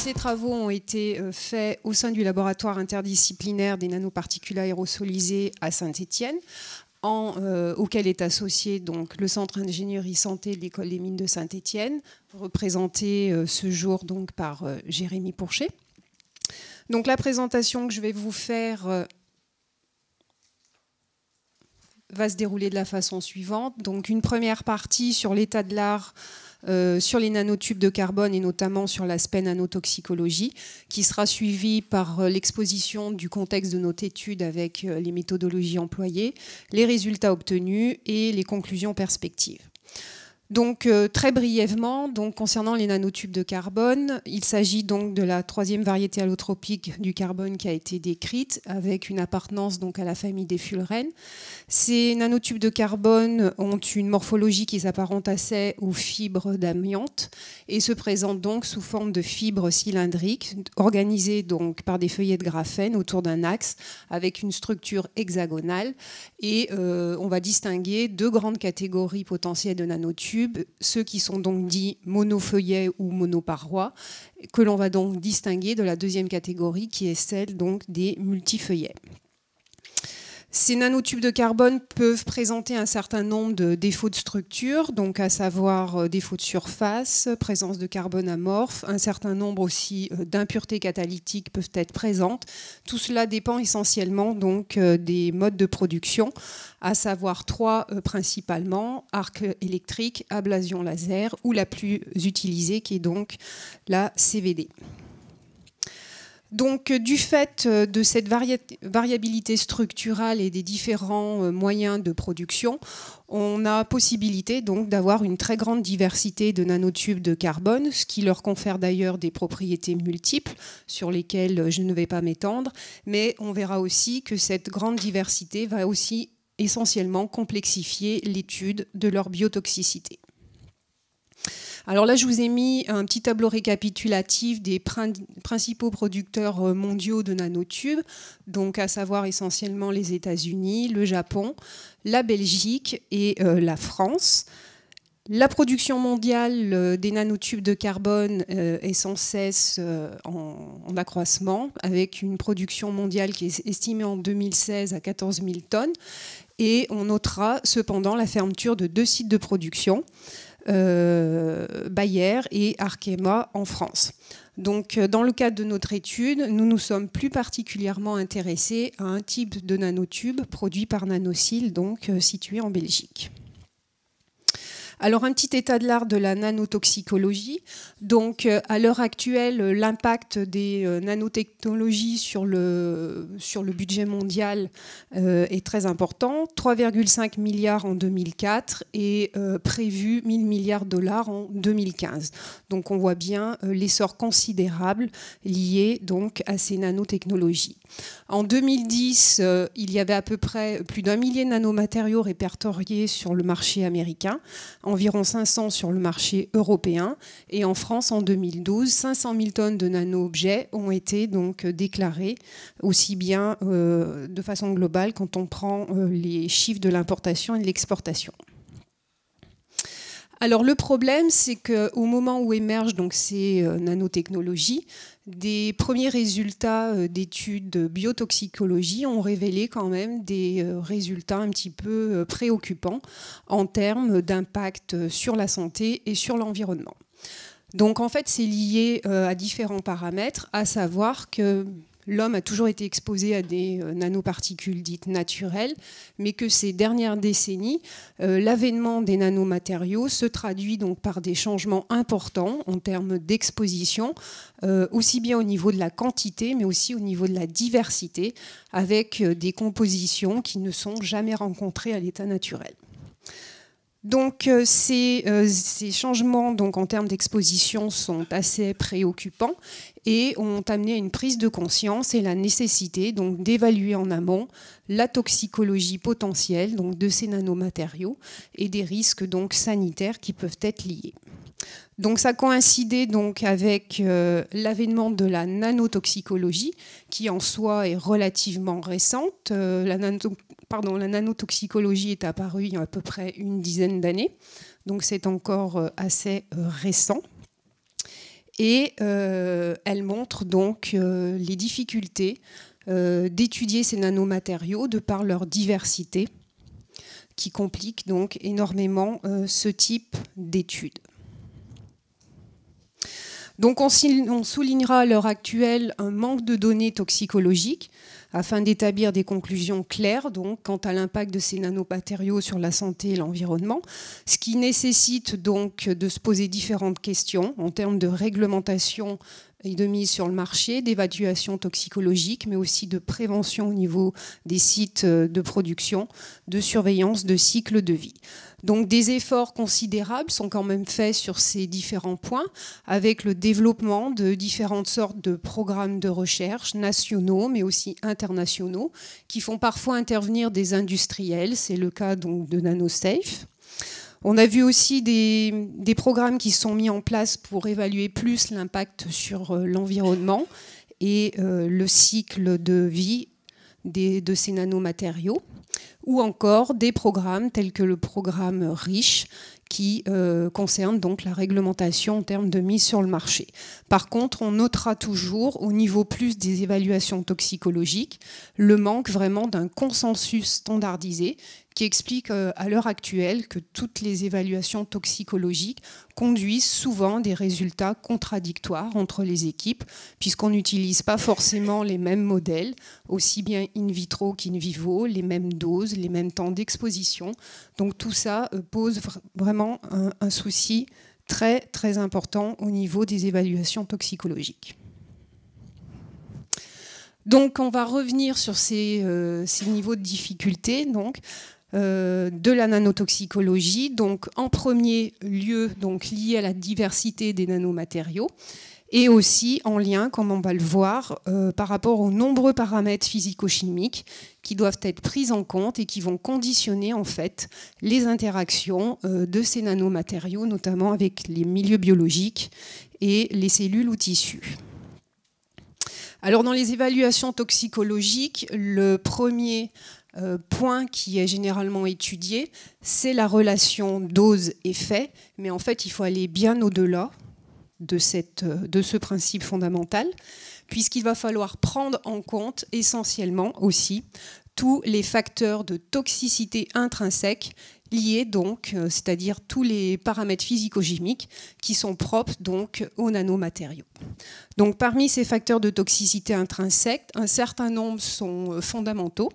ces travaux ont été faits au sein du laboratoire interdisciplinaire des nanoparticules aérosolisées à Saint-Étienne, auquel est associé donc, le Centre d'ingénierie santé de l'École des mines de Saint-Étienne, représenté ce jour donc, par Jérémy Pourchet. Donc la présentation que je vais vous faire va se dérouler de la façon suivante. Donc une première partie sur l'état de l'art, sur les nanotubes de carbone et notamment sur l'aspect nanotoxicologie, qui sera suivie par l'exposition du contexte de notre étude avec les méthodologies employées, les résultats obtenus et les conclusions perspectives. Donc très brièvement, donc, concernant les nanotubes de carbone, il s'agit donc de la troisième variété allotropique du carbone qui a été décrite avec une appartenance donc, à la famille des fullerènes. Ces nanotubes de carbone ont une morphologie qui s'apparente assez aux fibres d'amiante et se présentent donc sous forme de fibres cylindriques organisées donc par des feuillets de graphène autour d'un axe avec une structure hexagonale. Et on va distinguer deux grandes catégories potentielles de nanotubes, ceux qui sont donc dits monofeuillets ou monoparois, que l'on va donc distinguer de la deuxième catégorie qui est celle donc des multifeuillets. Ces nanotubes de carbone peuvent présenter un certain nombre de défauts de structure, donc à savoir défauts de surface, présence de carbone amorphe, un certain nombre aussi d'impuretés catalytiques peuvent être présentes. Tout cela dépend essentiellement donc des modes de production, à savoir trois principalement, arc électrique, ablation laser ou la plus utilisée qui est donc la CVD. Donc, du fait de cette variabilité structurale et des différents moyens de production, on a possibilité donc d'avoir une très grande diversité de nanotubes de carbone, ce qui leur confère d'ailleurs des propriétés multiples sur lesquelles je ne vais pas m'étendre, mais on verra aussi que cette grande diversité va aussi essentiellement complexifier l'étude de leur biotoxicité. Alors là, je vous ai mis un petit tableau récapitulatif des principaux producteurs mondiaux de nanotubes, donc à savoir essentiellement les États-Unis, le Japon, la Belgique et la France. La production mondiale des nanotubes de carbone est sans cesse en accroissement, avec une production mondiale qui est estimée en 2016 à 14 000 tonnes. Et on notera cependant la fermeture de 2 sites de production, Bayer et Arkema en France. Donc, dans le cadre de notre étude, nous nous sommes plus particulièrement intéressés à un type de nanotube produit par Nanocil, donc situé en Belgique. Alors, un petit état de l'art de la nanotoxicologie. Donc, à l'heure actuelle, l'impact des nanotechnologies sur le budget mondial est très important. 3,5 milliards en 2004 et prévu 1 000 milliards de dollars en 2015. Donc, on voit bien l'essor considérable lié donc, à ces nanotechnologies. En 2010, il y avait à peu près plus d'1 millier de nanomatériaux répertoriés sur le marché américain, environ 500 sur le marché européen. Et en France, en 2012, 500 000 tonnes de nano-objets ont été donc déclarés, aussi bien de façon globale quand on prend les chiffres de l'importation et de l'exportation. Alors le problème, c'est qu'au moment où émergent donc ces nanotechnologies, des premiers résultats d'études de biotoxicologie ont révélé quand même des résultats un petit peu préoccupants en termes d'impact sur la santé et sur l'environnement. Donc en fait, c'est lié à différents paramètres, à savoir que l'homme a toujours été exposé à des nanoparticules dites naturelles, mais que ces dernières décennies, l'avènement des nanomatériaux se traduit donc par des changements importants en termes d'exposition, aussi bien au niveau de la quantité, mais aussi au niveau de la diversité, avec des compositions qui ne sont jamais rencontrées à l'état naturel. Donc ces changements donc, en termes d'exposition sont assez préoccupants et ont amené à une prise de conscience et la nécessité donc, d'évaluer en amont la toxicologie potentielle donc, de ces nanomatériaux et des risques donc, sanitaires qui peuvent être liés. Donc ça coïncidait donc avec l'avènement de la nanotoxicologie, qui en soi est relativement récente. La nanotoxicologie est apparue il y a à peu près une dizaine d'années, donc c'est encore assez récent. Et elle montre donc les difficultés d'étudier ces nanomatériaux de par leur diversité, qui complique donc énormément ce type d'études. Donc on soulignera à l'heure actuelle un manque de données toxicologiques afin d'établir des conclusions claires donc, quant à l'impact de ces nanomatériaux sur la santé et l'environnement, ce qui nécessite donc de se poser différentes questions en termes de réglementation et de mise sur le marché, d'évaluation toxicologique, mais aussi de prévention au niveau des sites de production, de surveillance de cycle de vie. Donc des efforts considérables sont quand même faits sur ces différents points, avec le développement de différentes sortes de programmes de recherche nationaux, mais aussi internationaux, qui font parfois intervenir des industriels. C'est le cas donc de NanoSafe. On a vu aussi des programmes qui sont mis en place pour évaluer plus l'impact sur l'environnement et le cycle de vie de ces nanomatériaux, ou encore des programmes tels que le programme REACH qui concerne donc la réglementation en termes de mise sur le marché. Par contre, on notera toujours, au niveau plus des évaluations toxicologiques, le manque vraiment d'un consensus standardisé qui explique à l'heure actuelle que toutes les évaluations toxicologiques conduisent souvent à des résultats contradictoires entre les équipes, puisqu'on n'utilise pas forcément les mêmes modèles, aussi bien in vitro qu'in vivo, les mêmes doses, les mêmes temps d'exposition. Donc tout ça pose vraiment un souci très, très important au niveau des évaluations toxicologiques. Donc on va revenir sur ces niveaux de difficulté de la nanotoxicologie, donc en premier lieu donc lié à la diversité des nanomatériaux et aussi en lien, comme on va le voir, par rapport aux nombreux paramètres physico-chimiques qui doivent être pris en compte et qui vont conditionner en fait les interactions de ces nanomatériaux, notamment avec les milieux biologiques et les cellules ou tissus. Alors dans les évaluations toxicologiques, le premier point qui est généralement étudié, c'est la relation dose-effet, mais en fait il faut aller bien au-delà de ce principe fondamental, puisqu'il va falloir prendre en compte essentiellement aussi tous les facteurs de toxicité intrinsèques liés donc, c'est-à-dire tous les paramètres physico-chimiques qui sont propres donc aux nanomatériaux. Donc parmi ces facteurs de toxicité intrinsèque, un certain nombre sont fondamentaux.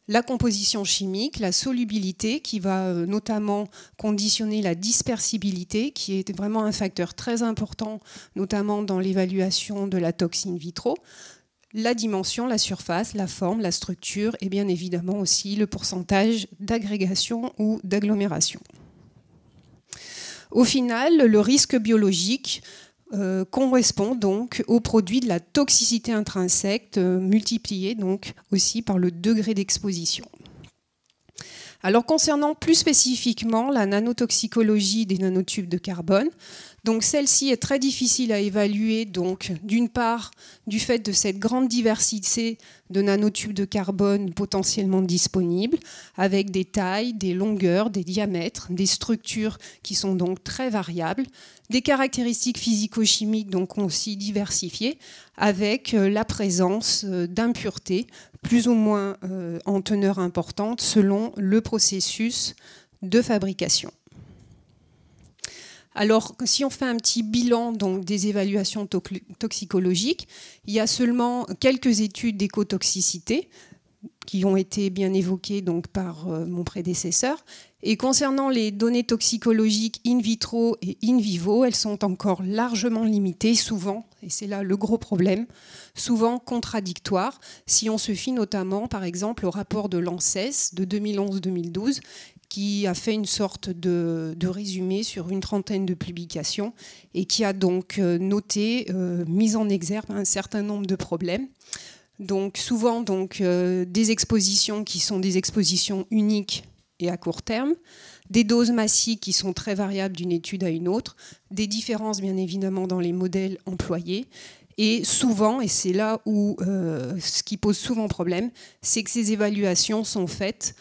La composition chimique, la solubilité qui va notamment conditionner la dispersibilité qui est vraiment un facteur très important notamment dans l'évaluation de la toxine in vitro, la dimension, la surface, la forme, la structure et bien évidemment aussi le pourcentage d'agrégation ou d'agglomération. Au final, le risque biologique correspond donc au produit de la toxicité intrinsèque multiplié donc aussi par le degré d'exposition. Alors concernant plus spécifiquement la nanotoxicologie des nanotubes de carbone, donc celle-ci est très difficile à évaluer donc d'une part du fait de cette grande diversité de nanotubes de carbone potentiellement disponibles avec des tailles, des longueurs, des diamètres, des structures qui sont donc très variables, des caractéristiques physico-chimiques donc aussi diversifiées avec la présence d'impuretés plus ou moins en teneur importante selon le processus de fabrication. Alors, si on fait un petit bilan donc, des évaluations toxicologiques, il y a seulement quelques études d'écotoxicité qui ont été bien évoquées donc, par mon prédécesseur. Et concernant les données toxicologiques in vitro et in vivo, elles sont encore largement limitées, souvent, et c'est là le gros problème, souvent contradictoires, si on se fie notamment, par exemple, au rapport de l'ANSES de 2011-2012, qui a fait une sorte de résumé sur une trentaine de publications et qui a donc noté, mis en exergue un certain nombre de problèmes. Donc souvent donc, des expositions qui sont des expositions uniques et à court terme, des doses massiques qui sont très variables d'une étude à une autre, des différences bien évidemment dans les modèles employés, et souvent, et c'est là où ce qui pose souvent problème, c'est que ces évaluations sont faites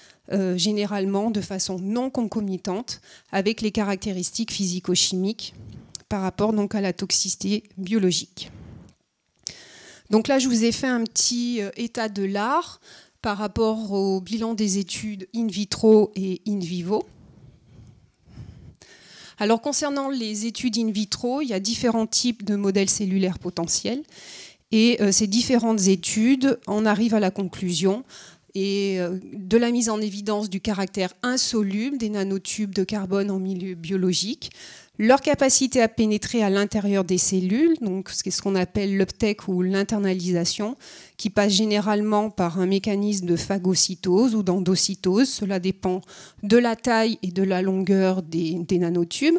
généralement de façon non concomitante avec les caractéristiques physico-chimiques par rapport donc à la toxicité biologique. Donc là, je vous ai fait un petit état de l'art par rapport au bilan des études in vitro et in vivo. Alors concernant les études in vitro, il y a différents types de modèles cellulaires potentiels et ces différentes études en arrivent à la conclusion de la mise en évidence du caractère insoluble des nanotubes de carbone en milieu biologique, leur capacité à pénétrer à l'intérieur des cellules, donc c'est ce qu'on appelle l'uptake ou l'internalisation, qui passe généralement par un mécanisme de phagocytose ou d'endocytose. Cela dépend de la taille et de la longueur des nanotubes.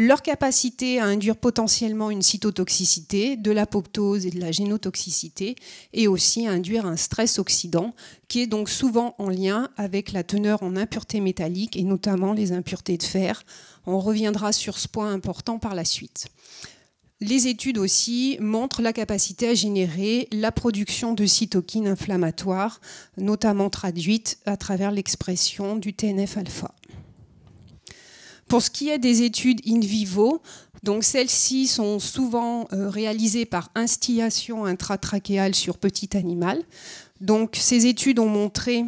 Leur capacité à induire potentiellement une cytotoxicité, de l'apoptose et de la génotoxicité, et aussi à induire un stress oxydant, qui est donc souvent en lien avec la teneur en impuretés métalliques, et notamment les impuretés de fer. On reviendra sur ce point important par la suite. Les études aussi montrent la capacité à générer la production de cytokines inflammatoires, notamment traduites à travers l'expression du TNF-alpha. Pour ce qui est des études in vivo, donc celles-ci sont souvent réalisées par instillation intratrachéale sur petit animal. Donc ces études ont montré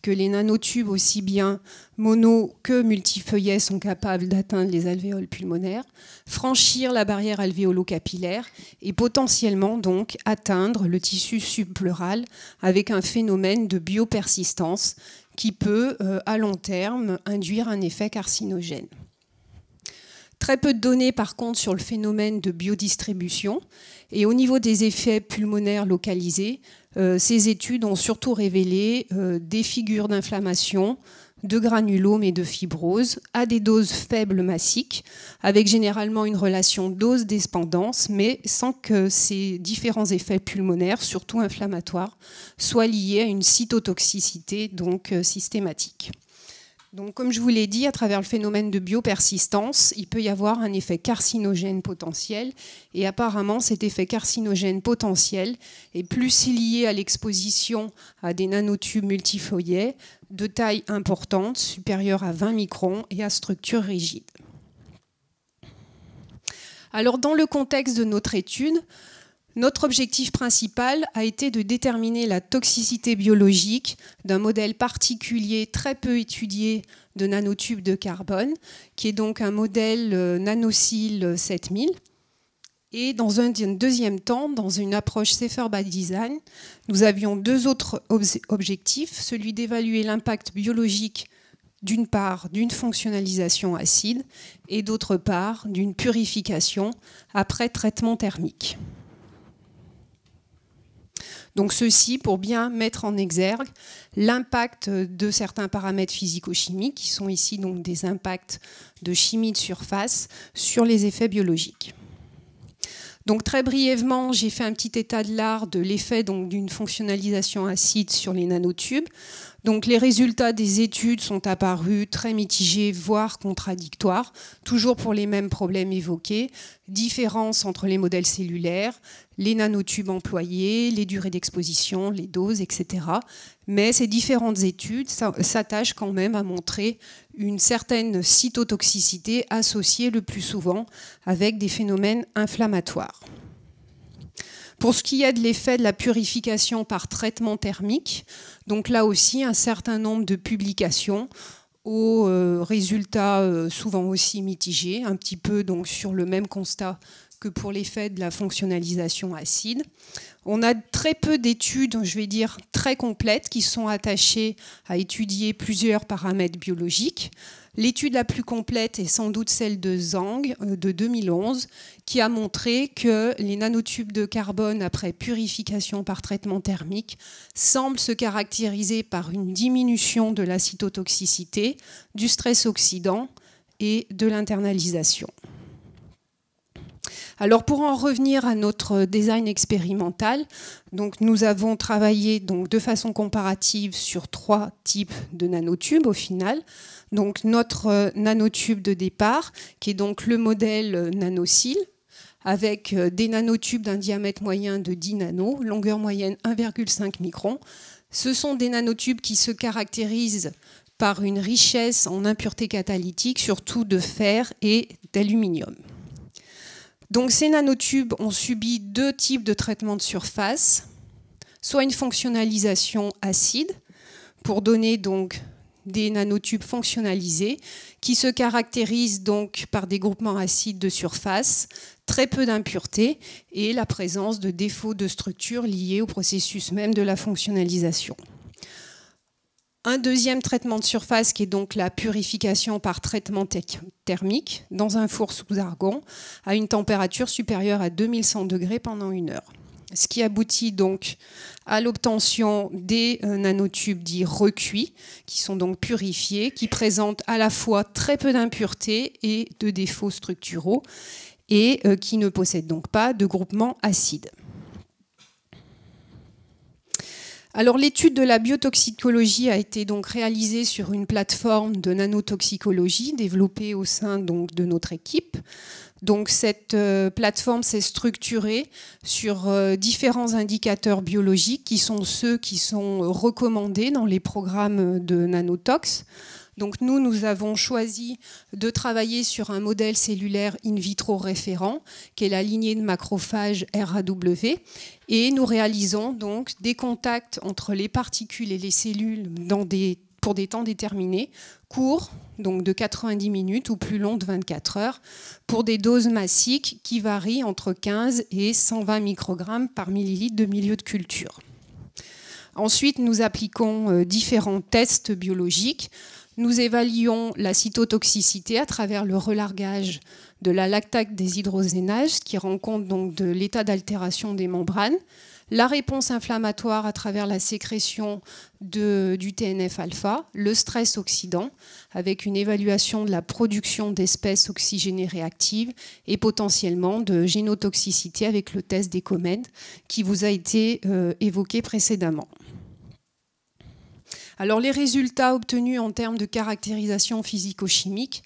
que les nanotubes, aussi bien mono que multifeuillets, sont capables d'atteindre les alvéoles pulmonaires, franchir la barrière alvéolo-capillaire et potentiellement donc atteindre le tissu subpleural avec un phénomène de biopersistance qui peut, à long terme, induire un effet carcinogène. Très peu de données, par contre, sur le phénomène de biodistribution. Et au niveau des effets pulmonaires localisés, ces études ont surtout révélé des figures d'inflammation, de granulomes et de fibrose à des doses faibles massiques, avec généralement une relation dose-dépendance, mais sans que ces différents effets pulmonaires, surtout inflammatoires, soient liés à une cytotoxicité donc systématique. Donc, comme je vous l'ai dit, à travers le phénomène de biopersistance, il peut y avoir un effet carcinogène potentiel. Et apparemment, cet effet carcinogène potentiel est plus lié à l'exposition à des nanotubes multifeuillets de taille importante, supérieure à 20 microns et à structure rigide. Alors, dans le contexte de notre étude, notre objectif principal a été de déterminer la toxicité biologique d'un modèle particulier très peu étudié de nanotubes de carbone, qui est donc un modèle NanoSil 7000. Et dans un deuxième temps, dans une approche Safer by Design, nous avions deux autres objectifs, celui d'évaluer l'impact biologique d'une part d'une fonctionnalisation acide et d'autre part d'une purification après traitement thermique. Donc ceci pour bien mettre en exergue l'impact de certains paramètres physico-chimiques, qui sont ici donc des impacts de chimie de surface sur les effets biologiques. Donc très brièvement, j'ai fait un petit état de l'art de l'effet d'une fonctionnalisation acide sur les nanotubes. Donc les résultats des études sont apparus très mitigés, voire contradictoires, toujours pour les mêmes problèmes évoqués, différence entre les modèles cellulaires, les nanotubes employés, les durées d'exposition, les doses, etc. Mais ces différentes études s'attachent quand même à montrer une certaine cytotoxicité associée le plus souvent avec des phénomènes inflammatoires. Pour ce qui est de l'effet de la purification par traitement thermique, donc là aussi un certain nombre de publications aux résultats souvent aussi mitigés, un petit peu donc sur le même constat que pour l'effet de la fonctionnalisation acide. On a très peu d'études, je vais dire très complètes, qui sont attachées à étudier plusieurs paramètres biologiques. L'étude la plus complète est sans doute celle de Zhang de 2011, qui a montré que les nanotubes de carbone après purification par traitement thermique semblent se caractériser par une diminution de la cytotoxicité, du stress oxydant et de l'internalisation. Alors pour en revenir à notre design expérimental, donc nous avons travaillé donc de façon comparative sur 3 types de nanotubes au final. Donc notre nanotube de départ, qui est donc le modèle NanoSil, avec des nanotubes d'un diamètre moyen de 10 nanos, longueur moyenne 1,5 micron. Ce sont des nanotubes qui se caractérisent par une richesse en impuretés catalytiques, surtout de fer et d'aluminium. Donc ces nanotubes ont subi deux types de traitements de surface, soit une fonctionnalisation acide pour donner donc des nanotubes fonctionnalisés qui se caractérisent donc par des groupements acides de surface, très peu d'impuretés et la présence de défauts de structure liés au processus même de la fonctionnalisation. Un deuxième traitement de surface qui est donc la purification par traitement thermique dans un four sous argon à une température supérieure à 2100 degrés pendant 1 heure. Ce qui aboutit donc à l'obtention des nanotubes dits recuits, qui sont donc purifiés, qui présentent à la fois très peu d'impuretés et de défauts structuraux, et qui ne possèdent donc pas de groupement acide. Alors l'étude de la biotoxicologie a été donc réalisée sur une plateforme de nanotoxicologie développée au sein donc de notre équipe. Donc cette plateforme s'est structurée sur différents indicateurs biologiques qui sont ceux qui sont recommandés dans les programmes de nanotox. Donc nous avons choisi de travailler sur un modèle cellulaire in vitro référent, qui est la lignée de macrophages RAW, et nous réalisons donc des contacts entre les particules et les cellules pour des temps déterminés, courts, donc de 90 minutes ou plus longs de 24 heures, pour des doses massiques qui varient entre 15 et 120 microgrammes par millilitre de milieu de culture. Ensuite, nous appliquons différents tests biologiques. Nous évaluons la cytotoxicité à travers le relargage de la lactate déshydrogénase qui rend compte donc de l'état d'altération des membranes, la réponse inflammatoire à travers la sécrétion du TNF-alpha, le stress oxydant avec une évaluation de la production d'espèces oxygénées réactives et potentiellement de génotoxicité avec le test des COMED qui vous a été évoqué précédemment. Alors les résultats obtenus en termes de caractérisation physico-chimique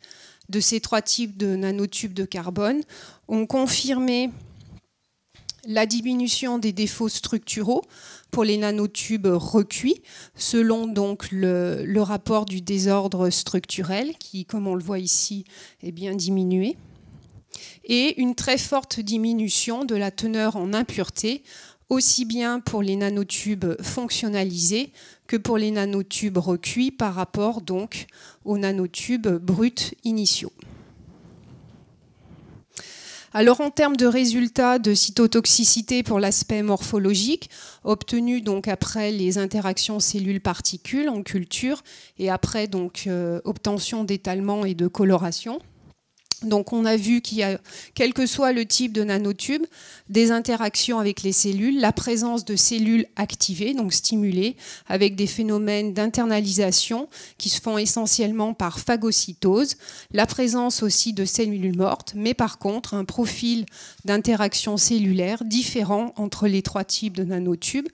de ces trois types de nanotubes de carbone ont confirmé la diminution des défauts structuraux pour les nanotubes recuits, selon donc le rapport du désordre structurel qui, comme on le voit ici, est bien diminué, et une très forte diminution de la teneur en impuretés, aussi bien pour les nanotubes fonctionnalisés que pour les nanotubes recuits par rapport donc aux nanotubes bruts initiaux. Alors en termes de résultats de cytotoxicité pour l'aspect morphologique, obtenus donc après les interactions cellules-particules en culture et après donc obtention d'étalement et de coloration. Donc on a vu qu'il y a, quel que soit le type de nanotube, des interactions avec les cellules, la présence de cellules activées, donc stimulées, avec des phénomènes d'internalisation qui se font essentiellement par phagocytose, la présence aussi de cellules mortes, mais par contre un profil d'interaction cellulaire différent entre les trois types de nanotubes.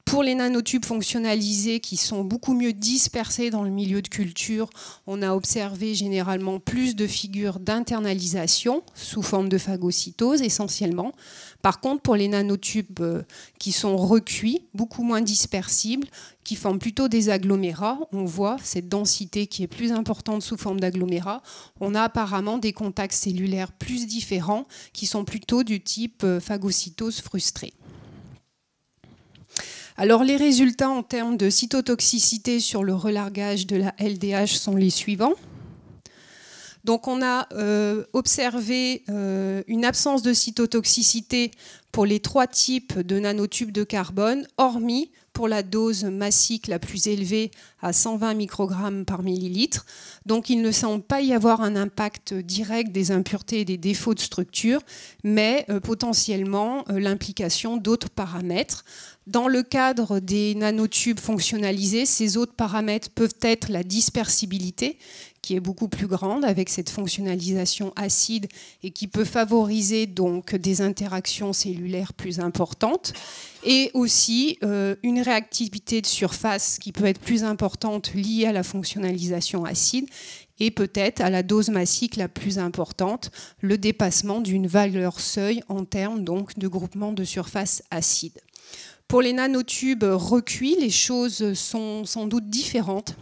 Pour les nanotubes fonctionnalisés qui sont beaucoup mieux dispersés dans le milieu de culture, on a observé généralement plus de figures d'internalisation sous forme de phagocytose essentiellement. Par contre, pour les nanotubes qui sont recuits, beaucoup moins dispersibles, qui forment plutôt des agglomérats, on voit cette densité qui est plus importante sous forme d'agglomérats. On a apparemment des contacts cellulaires plus différents qui sont plutôt du type phagocytose frustrée. Alors les résultats en termes de cytotoxicité sur le relargage de la LDH sont les suivants. Donc on a observé une absence de cytotoxicité pour les trois types de nanotubes de carbone, hormis pour la dose massique la plus élevée à 120 microgrammes par millilitre. Donc il ne semble pas y avoir un impact direct des impuretés et des défauts de structure, mais potentiellement l'implication d'autres paramètres. Dans le cadre des nanotubes fonctionnalisés, ces autres paramètres peuvent être la dispersibilité, qui est beaucoup plus grande avec cette fonctionnalisation acide et qui peut favoriser donc des interactions cellulaires plus importantes, et aussi une réactivité de surface qui peut être plus importante liée à la fonctionnalisation acide et peut-être à la dose massique la plus importante, le dépassement d'une valeur seuil en termes donc de groupement de surface acide. Pour les nanotubes recuits, les choses sont sans doute différentes.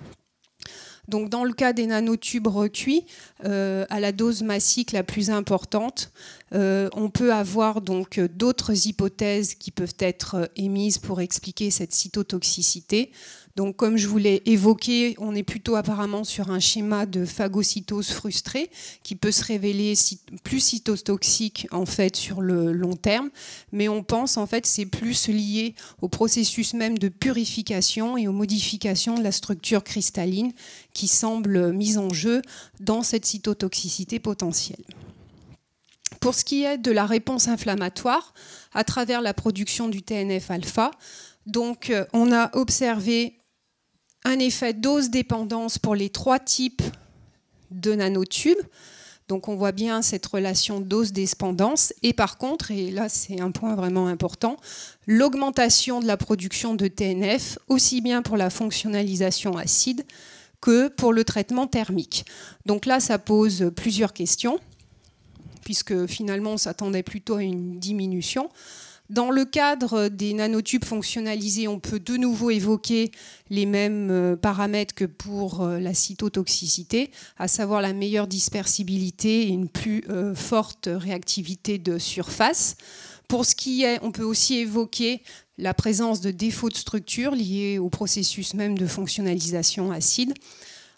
Donc dans le cas des nanotubes recuits, à la dose massique la plus importante, on peut avoir donc d'autres hypothèses qui peuvent être émises pour expliquer cette cytotoxicité. Donc, comme je vous l'ai évoqué, on est plutôt apparemment sur un schéma de phagocytose frustrée qui peut se révéler plus cytotoxique en fait sur le long terme, mais on pense en fait c'est plus lié au processus même de purification et aux modifications de la structure cristalline qui semble mise en jeu dans cette cytotoxicité potentielle. Pour ce qui est de la réponse inflammatoire, à travers la production du TNF-alpha, donc on a observé un effet dose-dépendance pour les 3 types de nanotubes. Donc on voit bien cette relation dose-dépendance. Et par contre, et là c'est un point vraiment important, l'augmentation de la production de TNF, aussi bien pour la fonctionnalisation acide que pour le traitement thermique. Donc là, ça pose plusieurs questions, puisque finalement on s'attendait plutôt à une diminution. Dans le cadre des nanotubes fonctionnalisés, on peut de nouveau évoquer les mêmes paramètres que pour la cytotoxicité, à savoir la meilleure dispersibilité et une plus forte réactivité de surface. Pour ce qui est, on peut aussi évoquer la présence de défauts de structure liés au processus même de fonctionnalisation acide.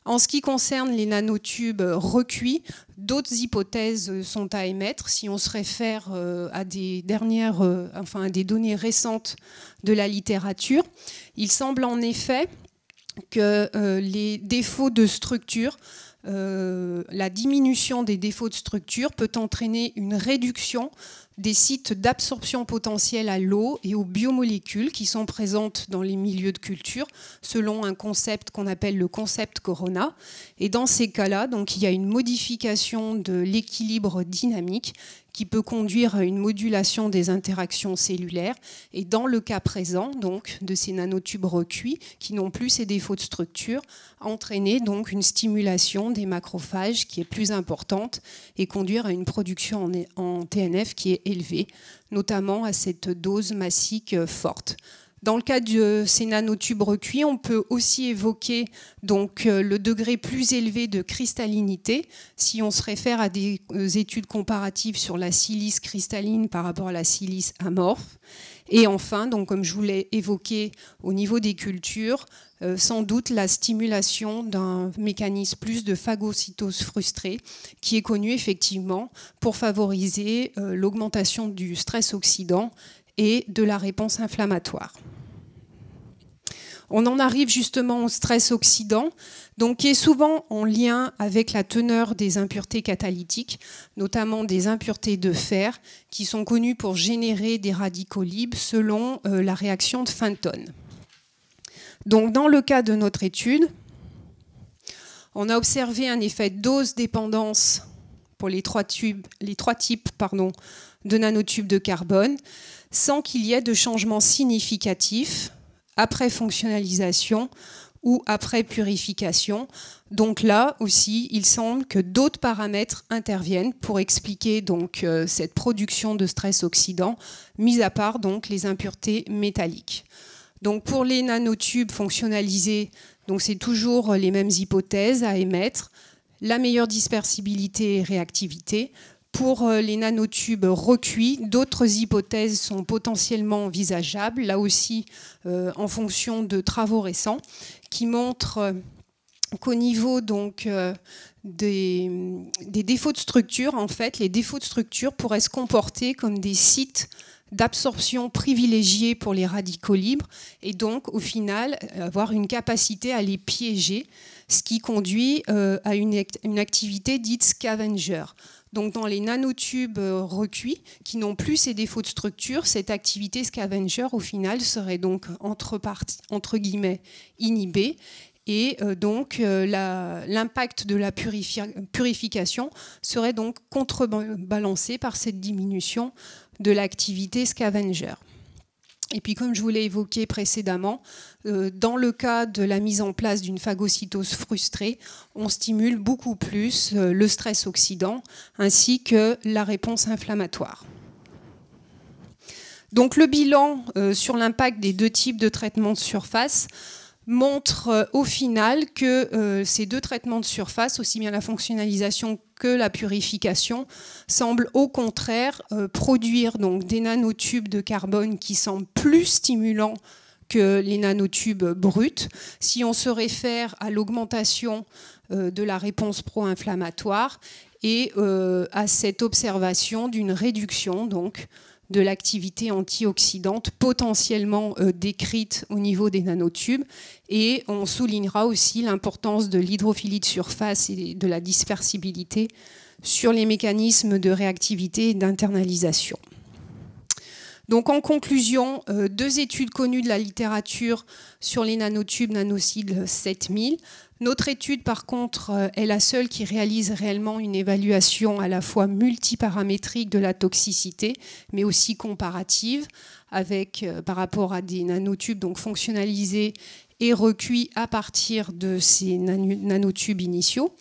En ce qui concerne les nanotubes recuits, d'autres hypothèses sont à émettre. Si on se réfère à des à des données récentes de la littérature, il semble en effet que les défauts de structure, la diminution des défauts de structure peut entraîner une réduction des sites d'absorption potentielle à l'eau et aux biomolécules qui sont présentes dans les milieux de culture, selon un concept qu'on appelle le concept Corona. Et dans ces cas-là, donc, il y a une modification de l'équilibre dynamique qui peut conduire à une modulation des interactions cellulaires. Et dans le cas présent, donc, de ces nanotubes recuits, qui n'ont plus ces défauts de structure, entraîner donc une stimulation des macrophages qui est plus importante et conduire à une production en TNF qui est élevée, notamment à cette dose massique forte. Dans le cas de ces nanotubes recuits, on peut aussi évoquer donc, le degré plus élevé de cristallinité si on se réfère à des études comparatives sur la silice cristalline par rapport à la silice amorphe. Et enfin, donc, comme je vous l'ai évoqué au niveau des cultures, sans doute la stimulation d'un mécanisme plus de phagocytose frustrée qui est connu effectivement pour favoriser l'augmentation du stress oxydant et de la réponse inflammatoire. On en arrive justement au stress oxydant, donc qui est souvent en lien avec la teneur des impuretés catalytiques, notamment des impuretés de fer, qui sont connues pour générer des radicaux libres selon la réaction de Fenton. Donc dans le cas de notre étude, on a observé un effet dose-dépendance pour les trois types de nanotubes de carbone, sans qu'il y ait de changement significatif après fonctionnalisation ou après purification. Donc là aussi, il semble que d'autres paramètres interviennent pour expliquer donc, cette production de stress oxydant, mis à part donc, les impuretés métalliques. Donc pour les nanotubes fonctionnalisés, c'est toujours les mêmes hypothèses à émettre, la meilleure dispersibilité et réactivité. Pour les nanotubes recuits, d'autres hypothèses sont potentiellement envisageables, là aussi en fonction de travaux récents, qui montrent qu'au niveau donc, des défauts de structure, en fait, les défauts de structure pourraient se comporter comme des sites d'absorption privilégiés pour les radicaux libres et donc au final avoir une capacité à les piéger, ce qui conduit à une activité dite scavenger. Donc dans les nanotubes recuits qui n'ont plus ces défauts de structure, cette activité scavenger au final serait donc entre guillemets inhibée. Et donc l'impact de la purification serait donc contrebalancé par cette diminution de l'activité scavenger. Et puis comme je vous l'ai évoqué précédemment, dans le cas de la mise en place d'une phagocytose frustrée, on stimule beaucoup plus le stress oxydant ainsi que la réponse inflammatoire. Donc le bilan sur l'impact des deux types de traitements de surface, montre au final que ces deux traitements de surface, aussi bien la fonctionnalisation que la purification, semblent au contraire produire donc des nanotubes de carbone qui semblent plus stimulants que les nanotubes bruts. Si on se réfère à l'augmentation de la réponse pro-inflammatoire et à cette observation d'une réduction donc de l'activité antioxydante potentiellement décrite au niveau des nanotubes. Et on soulignera aussi l'importance de l'hydrophilie de surface et de la dispersibilité sur les mécanismes de réactivité et d'internalisation. Donc en conclusion, deux études connues de la littérature sur les nanotubes NanoSeed 7000. Notre étude, par contre, est la seule qui réalise réellement une évaluation à la fois multiparamétrique de la toxicité, mais aussi comparative, avec, par rapport à des nanotubes donc fonctionnalisés et recuits à partir de ces nanotubes initiaux.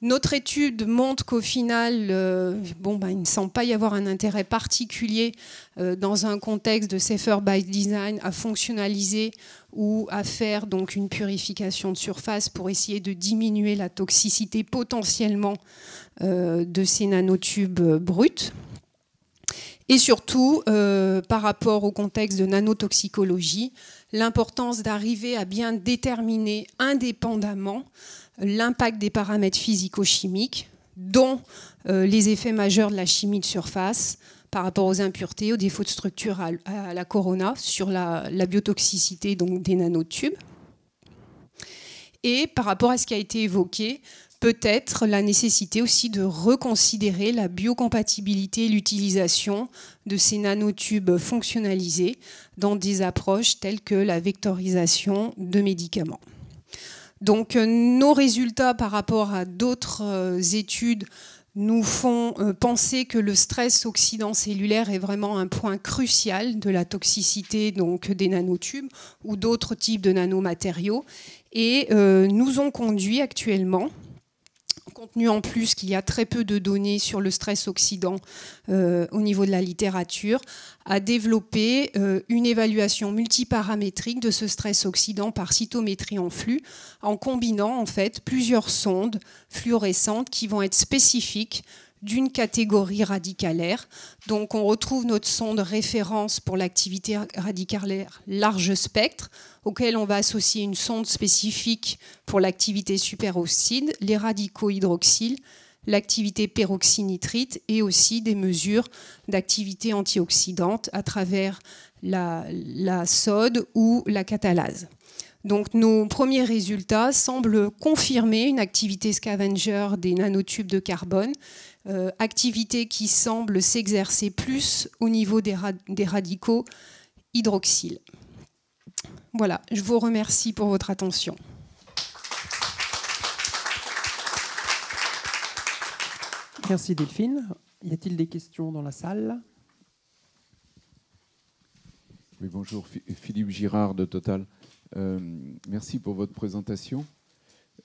Notre étude montre qu'au final, il ne semble pas y avoir un intérêt particulier dans un contexte de safer by design à fonctionnaliser ou à faire donc une purification de surface pour essayer de diminuer la toxicité potentiellement de ces nanotubes bruts. Et surtout, par rapport au contexte de nanotoxicologie, l'importance d'arriver à bien déterminer indépendamment l'impact des paramètres physico-chimiques, dont les effets majeurs de la chimie de surface par rapport aux impuretés, aux défauts de structure à la corona, sur la biotoxicité donc, des nanotubes. Et par rapport à ce qui a été évoqué, peut-être la nécessité aussi de reconsidérer la biocompatibilité et l'utilisation de ces nanotubes fonctionnalisés dans des approches telles que la vectorisation de médicaments. Donc nos résultats par rapport à d'autres études nous font penser que le stress oxydant cellulaire est vraiment un point crucial de la toxicité donc, des nanotubes ou d'autres types de nanomatériaux et nous ont conduit actuellement, compte tenu en plus qu'il y a très peu de données sur le stress oxydant au niveau de la littérature, à développer une évaluation multiparamétrique de ce stress oxydant par cytométrie en flux, en combinant en fait plusieurs sondes fluorescentes qui vont être spécifiques d'une catégorie radicalaire. Donc on retrouve notre sonde référence pour l'activité radicalaire large spectre, auquel on va associer une sonde spécifique pour l'activité superoxyde, les radicaux hydroxyles, l'activité peroxynitrite et aussi des mesures d'activité antioxydante à travers la SOD ou la catalase. Donc nos premiers résultats semblent confirmer une activité scavenger des nanotubes de carbone, activité qui semble s'exercer plus au niveau des radicaux hydroxyles. Voilà, je vous remercie pour votre attention. Merci Delphine. Y a-t-il des questions dans la salle ? Oui, bonjour, Philippe Girard de Total. Merci pour votre présentation.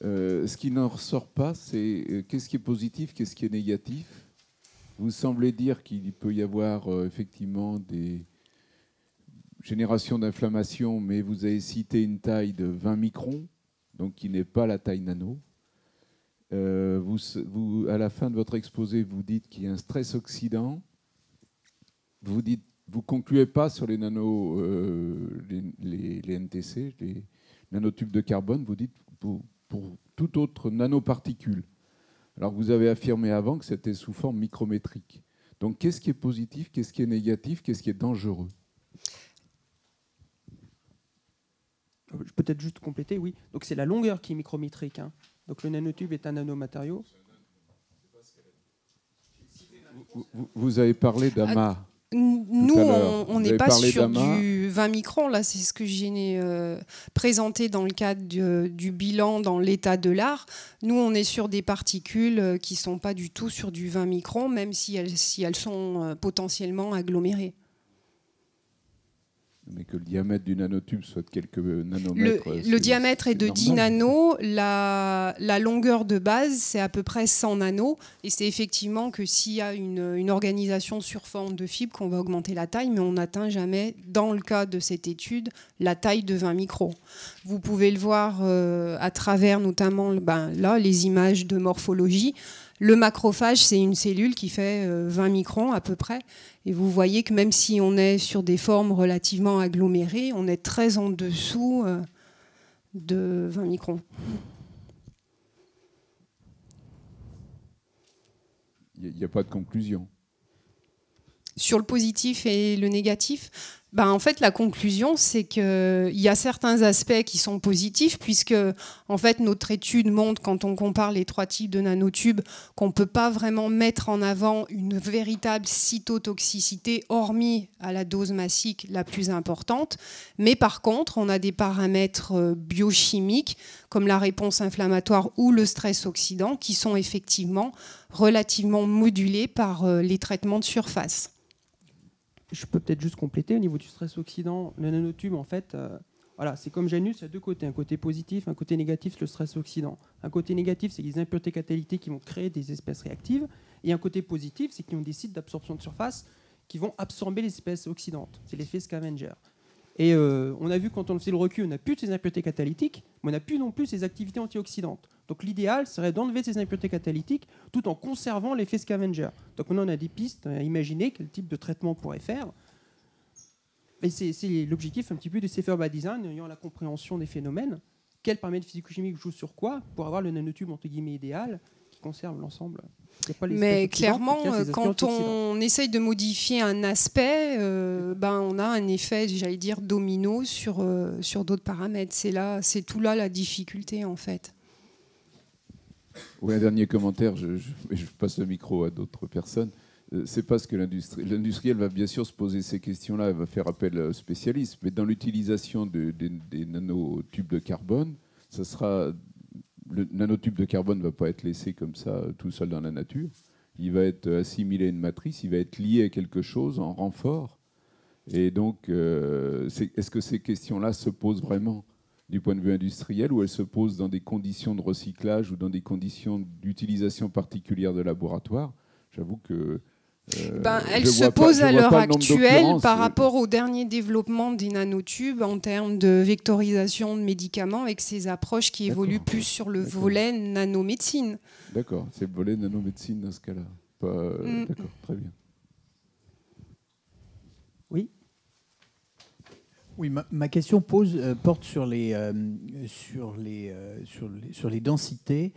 Ce qui n'en ressort pas, c'est qu'est-ce qui est positif, qu'est-ce qui est négatif. Vous semblez dire qu'il peut y avoir effectivement des générations d'inflammation, mais vous avez cité une taille de 20 microns, donc qui n'est pas la taille nano. Vous, à la fin de votre exposé, vous dites qu'il y a un stress oxydant. Vous concluez pas sur les nano, les NTC, les nanotubes de carbone. Vous dites pour toute autre nanoparticule. Alors vous avez affirmé avant que c'était sous forme micrométrique. Donc qu'est-ce qui est positif, qu'est-ce qui est négatif, qu'est-ce qui est dangereux ? Je peux peut-être juste compléter, oui. Donc c'est la longueur qui est micrométrique. Hein. Donc le nanotube est un nanomatériau. Vous avez parlé d'AMA. Nous, on n'est pas sur du 20 microns. Là, c'est ce que j'ai présenté dans le cadre du bilan dans l'état de l'art. Nous, on est sur des particules qui ne sont pas du tout sur du 20 microns, même si elles sont potentiellement agglomérées. mais que le diamètre du nanotube soit de quelques nanomètres. Le diamètre est de 10 normal. nanos, la longueur de base, c'est à peu près 100 nanos, et c'est effectivement que s'il y a une organisation sur forme de fibre qu'on va augmenter la taille, mais on n'atteint jamais, dans le cas de cette étude, la taille de 20 micros. Vous pouvez le voir à travers notamment là, les images de morphologie. Le macrophage, c'est une cellule qui fait 20 microns à peu près. Et vous voyez que même si on est sur des formes relativement agglomérées, on est très en dessous de 20 microns. Il n'y a pas de conclusion. Sur le positif et le négatif, en fait, la conclusion, c'est qu'il y a certains aspects qui sont positifs, puisque en fait, notre étude montre, quand on compare les 3 types de nanotubes, qu'on ne peut pas vraiment mettre en avant une véritable cytotoxicité, hormis à la dose massique la plus importante. Mais par contre, on a des paramètres biochimiques, comme la réponse inflammatoire ou le stress oxydant, qui sont effectivement relativement modulés par les traitements de surface. Je peux peut-être juste compléter au niveau du stress oxydant. Le nanotube, en fait, voilà, c'est comme Janus, il y a 2 côtés. Un côté positif, un côté négatif, c'est le stress oxydant. Un côté négatif, c'est les impuretés catalytiques qui vont créer des espèces réactives. Et un côté positif, c'est qu'ils ont des sites d'absorption de surface qui vont absorber les espèces oxydantes. C'est l'effet scavenger. Et on a vu quand on fait le recul, on n'a plus de ces impuretés catalytiques, mais on n'a plus non plus ces activités antioxydantes. Donc l'idéal serait d'enlever ces impuretés catalytiques tout en conservant l'effet scavenger. Donc maintenant on a des pistes à imaginer quel type de traitement on pourrait faire. Et c'est l'objectif un petit peu de Safer by Design, ayant la compréhension des phénomènes, quels paramètres physico-chimiques jouent sur quoi, pour avoir le nanotube entre guillemets idéal qui conserve l'ensemble. Mais clairement, quand on essaye de modifier un aspect, on a un effet, j'allais dire, domino sur d'autres paramètres. C'est tout là la difficulté, en fait. Oui, un dernier commentaire, je passe le micro à d'autres personnes. C'est parce que l'industriel va bien sûr se poser ces questions-là, elle va faire appel aux spécialistes, mais dans l'utilisation des nanotubes de carbone, ça sera... Le nanotube de carbone ne va pas être laissé comme ça tout seul dans la nature. Il va être assimilé à une matrice, il va être lié à quelque chose en renfort. Et donc, est-ce que ces questions-là se posent vraiment du point de vue industriel ou elles se posent dans des conditions de recyclage ou dans des conditions d'utilisation particulière de laboratoire? J'avoue que... elle se pose à l'heure actuelle par rapport au dernier développement des nanotubes en termes de vectorisation de médicaments avec ces approches qui évoluent plus sur le volet nanomédecine. D'accord, c'est le volet nanomédecine dans ce cas-là. D'accord, très bien. Oui. Oui, ma question porte sur les densités.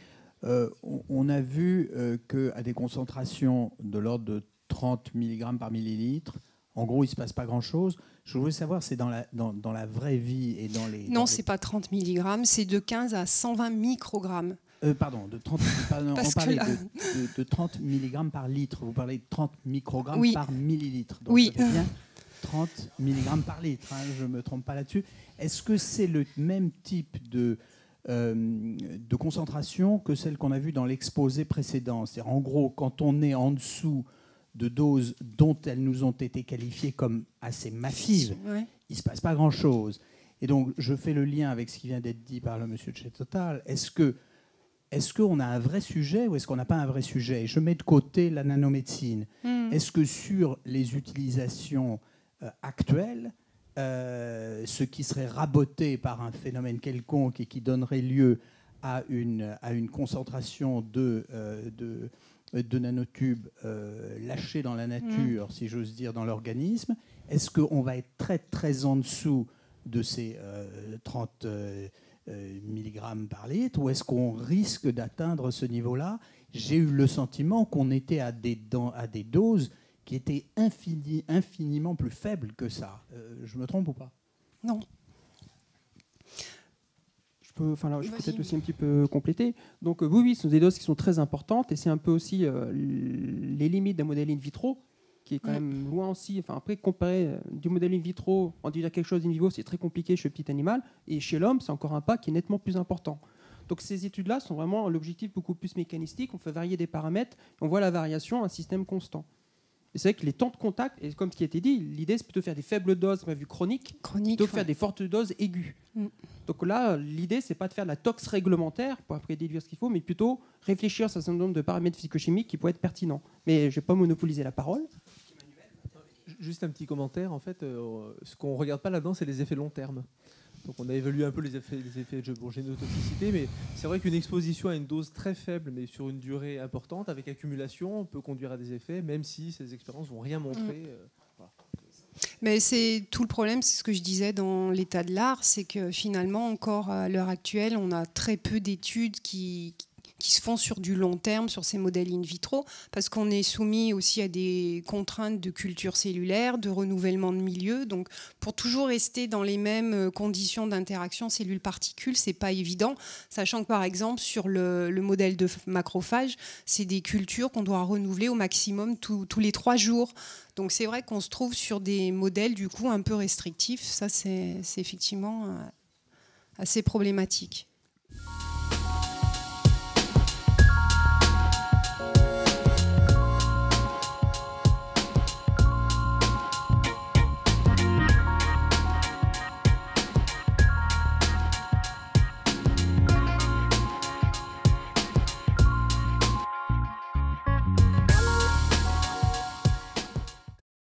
On a vu qu'à des concentrations de l'ordre de 30 mg par millilitre, en gros, il ne se passe pas grand-chose. Je voulais savoir, c'est dans la vraie vie et dans les... Non, ce n'est pas 30 mg, c'est de 15 à 120 microgrammes. Pardon, on parlait de 30 mg par litre. Vous parlez de 30 microgrammes par millilitre. Donc oui. Ça fait bien 30 mg par litre, hein, je ne me trompe pas là-dessus. Est-ce que c'est le même type de concentration que celle qu'on a vue dans l'exposé précédent? C'est-à-dire, en gros, quand on est en dessous de doses dont elles nous ont été qualifiées comme assez massives, il ne se passe pas grand-chose. Et donc, je fais le lien avec ce qui vient d'être dit par le monsieur de chez Total. Est-ce qu'on a un vrai sujet ou est-ce qu'on n'a pas un vrai sujet? Je mets de côté la nanomédecine. Est-ce que sur les utilisations actuelles, ce qui serait raboté par un phénomène quelconque et qui donnerait lieu à une concentration de nanotubes lâchés dans la nature, si j'ose dire, dans l'organisme, est-ce qu'on va être très, très en dessous de ces 30 mg par litre ou est-ce qu'on risque d'atteindre ce niveau-là? J'ai eu le sentiment qu'on était à des doses qui étaient infiniment plus faibles que ça. Je me trompe ou pas? Non. Je peux peut-être aussi un petit peu compléter. Donc oui, ce sont des doses qui sont très importantes et c'est un peu aussi les limites d'un modèle in vitro qui est quand même loin aussi. Enfin, après, comparer du modèle in vitro, en dire quelque chose in vivo, c'est très compliqué chez le petit animal et chez l'homme, c'est encore un pas qui est nettement plus important. Donc ces études-là sont vraiment l'objectif beaucoup plus mécanistique. On fait varier des paramètres, on voit la variation, un système constant. Et c'est vrai que les temps de contact, et comme ce qui a été dit, l'idée c'est plutôt de faire des faibles doses, ma vue chronique, plutôt que faire des fortes doses aiguës. Donc là, l'idée c'est pas de faire de la tox réglementaire pour après déduire ce qu'il faut, mais plutôt réfléchir sur un certain nombre de paramètres physicochimiques qui pourraient être pertinents. Mais je vais pas monopoliser la parole. Juste un petit commentaire, en fait, ce qu'on ne regarde pas là-dedans, c'est les effets long terme. Donc on a évalué un peu les effets de génotoxicité, mais c'est vrai qu'une exposition à une dose très faible, mais sur une durée importante, avec accumulation, peut conduire à des effets, même si ces expériences vont rien montrer. Voilà. Mais c'est tout le problème, c'est ce que je disais dans l'état de l'art, c'est que finalement, encore à l'heure actuelle, on a très peu d'études qui se font sur du long terme, sur ces modèles in vitro, parce qu'on est soumis aussi à des contraintes de culture cellulaire, de renouvellement de milieu. Donc, pour toujours rester dans les mêmes conditions d'interaction cellule-particule, c'est pas évident, sachant que, par exemple, sur le modèle de macrophage, c'est des cultures qu'on doit renouveler au maximum tous les 3 jours. Donc, c'est vrai qu'on se trouve sur des modèles, du coup, un peu restrictifs. Ça, c'est effectivement assez problématique.